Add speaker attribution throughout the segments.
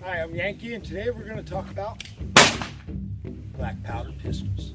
Speaker 1: Hi, I'm Yankee, and today we're going to talk about black powder pistols.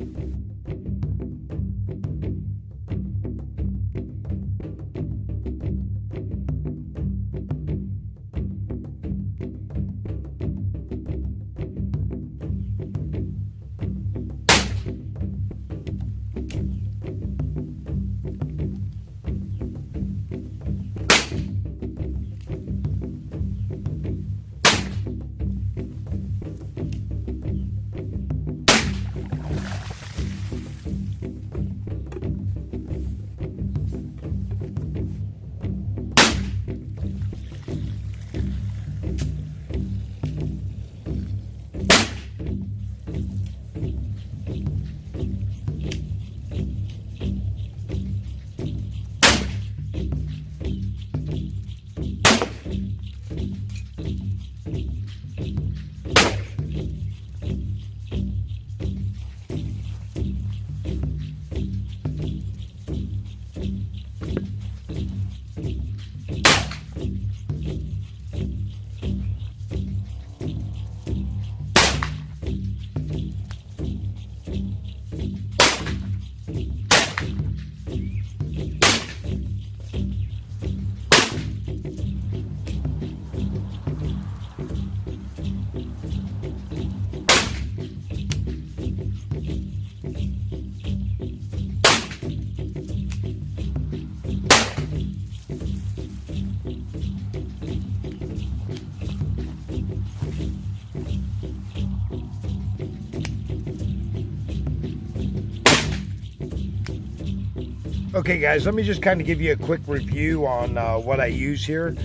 Speaker 1: Okay guys, let me just kind of give you a quick review on what I use here.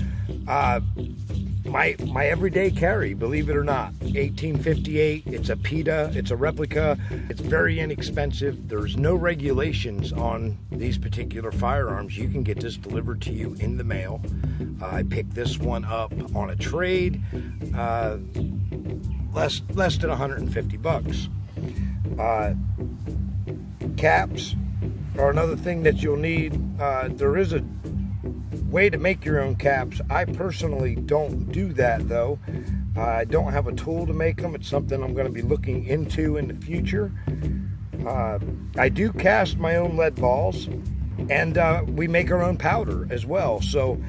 Speaker 1: My everyday carry, believe it or not, 1858, it's a PETA, it's a replica, it's very inexpensive. There's no regulations on these particular firearms. You can get this delivered to you in the mail. I picked this one up on a trade, less than 150 bucks. Caps are another thing that you'll need. There is a way to make your own caps. I personally don't do that though. I don't have a tool to make them. It's something I'm going to be looking into in the future. I do cast my own lead balls, and we make our own powder as well. So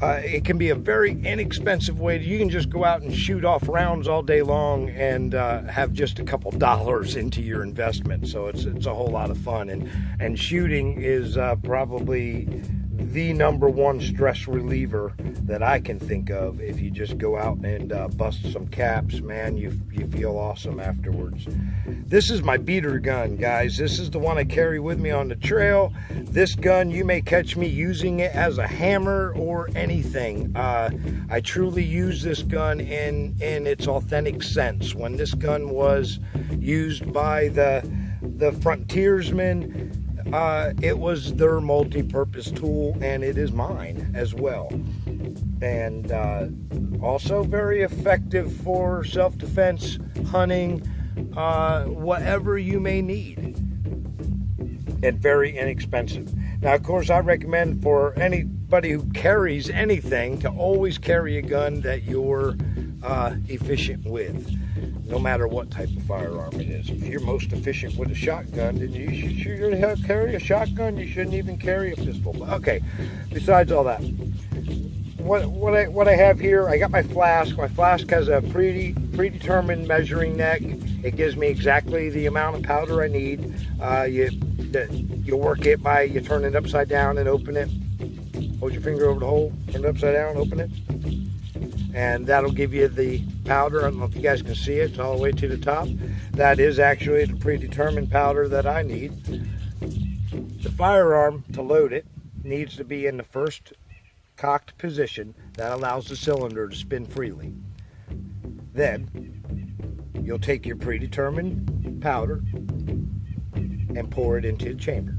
Speaker 1: it can be a very inexpensive way. You can just go out and shoot off rounds all day long and have just a couple dollars into your investment. So it's a whole lot of fun, and shooting is probably the #1 stress reliever that I can think of. If you just go out and bust some caps, man, you feel awesome afterwards. This is my beater gun, guys. This is the one I carry with me on the trail. This gun, you may catch me using it as a hammer or anything. I truly use this gun in its authentic sense. When this gun was used by the frontiersmen, it was their multi-purpose tool, and it is mine as well. And also very effective for self-defense, hunting, whatever you may need, and very inexpensive. Now, of course, I recommend for anybody who carries anything to always carry a gun that you're efficient with, no matter what type of firearm it is. If you're most efficient with a shotgun, then you should carry a shotgun. You shouldn't even carry a pistol. But okay, besides all that, what I have here, I got my flask. My flask has a predetermined measuring neck. It gives me exactly the amount of powder I need. You work it by, you turn it upside down and open it. Hold your finger over the hole, turn it upside down, open it. And that'll give you the powder. I don't know if you guys can see it. It's all the way to the top. That is actually the predetermined powder that I need. The firearm, to load it, needs to be in the first cocked position. That allows the cylinder to spin freely. Then you'll take your predetermined powder and pour it into the chamber.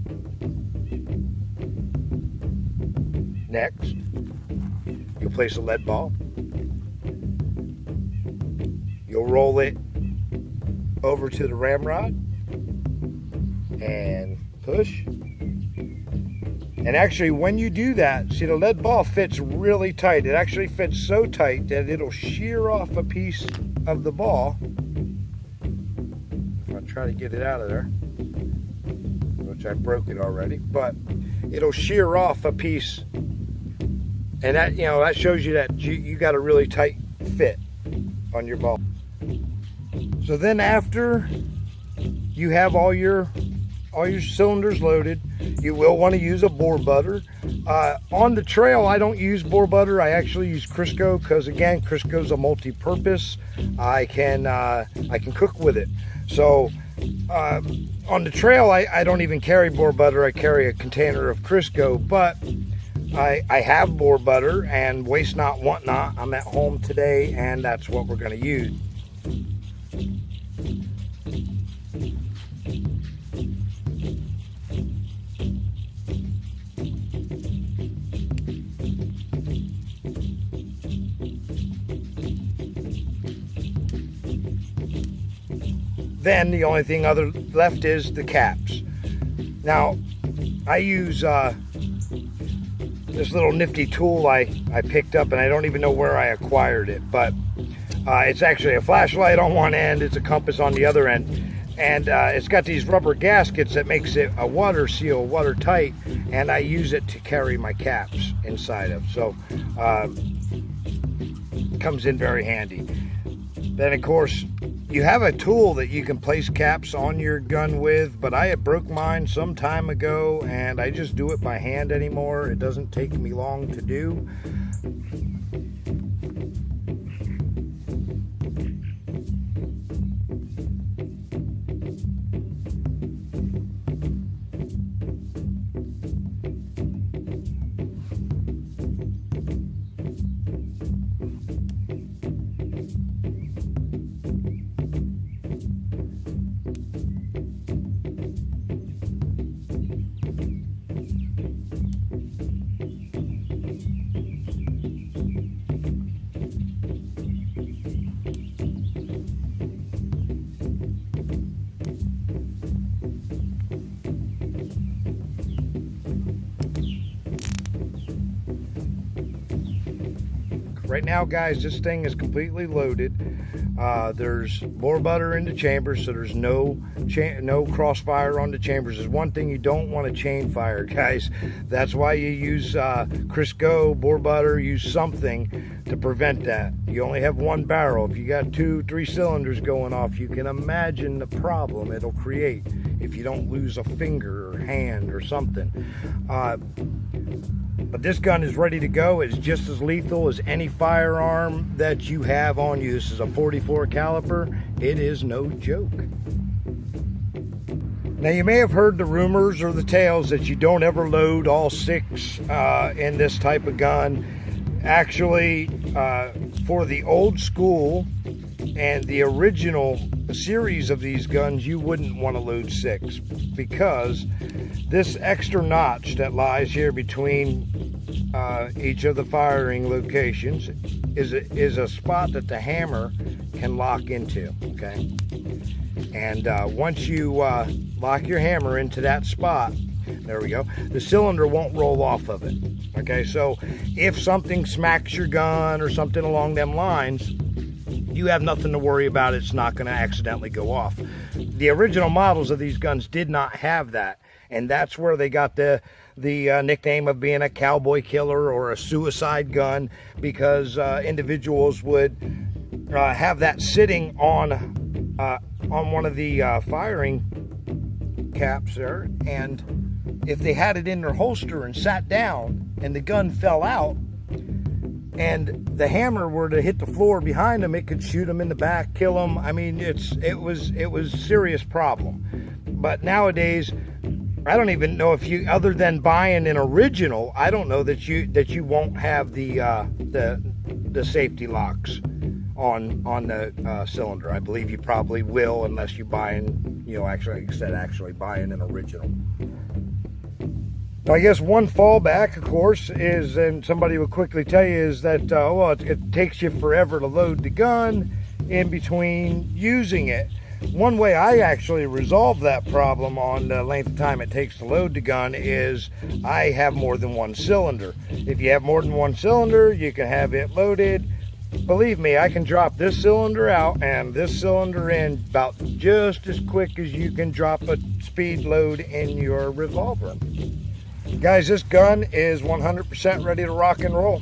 Speaker 1: Next, you'll place a lead ball. You'll roll it over to the ramrod and push And actually, when you do that, see, the lead ball fits really tight. It actually fits so tight that it'll shear off a piece of the ball. If I try to get it out of there, which I broke it already, but it'll shear off a piece. And that, you know, that shows you that you got a really tight fit on your ball. So then after you have all your cylinders loaded, you will want to use a bore butter. On the trail, I don't use bore butter. I actually use Crisco because, again, Crisco is a multi-purpose. I can cook with it. So on the trail, I don't even carry bore butter. I carry a container of Crisco, but I have bore butter, and waste not, want not. I'm at home today, and that's what we're going to use. Then the only thing other left is the caps. Now, I use this little nifty tool I picked up, and I don't even know where I acquired it, but it's actually a flashlight on one end, it's a compass on the other end, and it's got these rubber gaskets that makes it a water seal, watertight, and I use it to carry my caps inside of. So it comes in very handy. Then, of course, you have a tool that you can place caps on your gun with, but I had broke mine some time ago, and I just do it by hand anymore. It doesn't take me long to do. Right now, guys, this thing is completely loaded. There's bore butter in the chambers, so there's no crossfire on the chambers. There's one thing you don't want to chain fire, guys. That's why you use Crisco, bore butter, use something to prevent that. You only have one barrel. If you got 2-3 cylinders going off, you can imagine the problem it'll create if you don't lose a finger or hand or something. But this gun is ready to go. It's just as lethal as any firearm that you have on you. This is a 44 caliber. It is no joke. Now, you may have heard the rumors or the tales that you don't ever load all 6 in this type of gun. Actually, for the old school and the original series of these guns, you wouldn't want to load 6, because this extra notch that lies here between each of the firing locations is a spot that the hammer can lock into, okay? And once you lock your hammer into that spot, there we go, the cylinder won't roll off of it, okay? So if something smacks your gun or something along them lines, you have nothing to worry about. It's not going to accidentally go off. The original models of these guns did not have that, and that's where they got the nickname of being a cowboy killer or a suicide gun, because individuals would have that sitting on one of the firing caps there, and if they had it in their holster and sat down and the gun fell out and the hammer were to hit the floor behind them, it could shoot them in the back, kill them. I mean, it was a serious problem. But nowadays, I don't even know if you, other than buying an original, I don't know that you won't have the safety locks on the cylinder. I believe you probably will, unless you buy actually buying an original. Now, I guess one fallback, of course, is, and somebody will quickly tell you, is that well, it takes you forever to load the gun in between using it. One way I actually resolve that problem on the length of time it takes to load the gun is I have more than one cylinder. If you have more than one cylinder, you can have it loaded. Believe me, I can drop this cylinder out and this cylinder in about just as quick as you can drop a speed load in your revolver. Guys, this gun is 100% ready to rock and roll.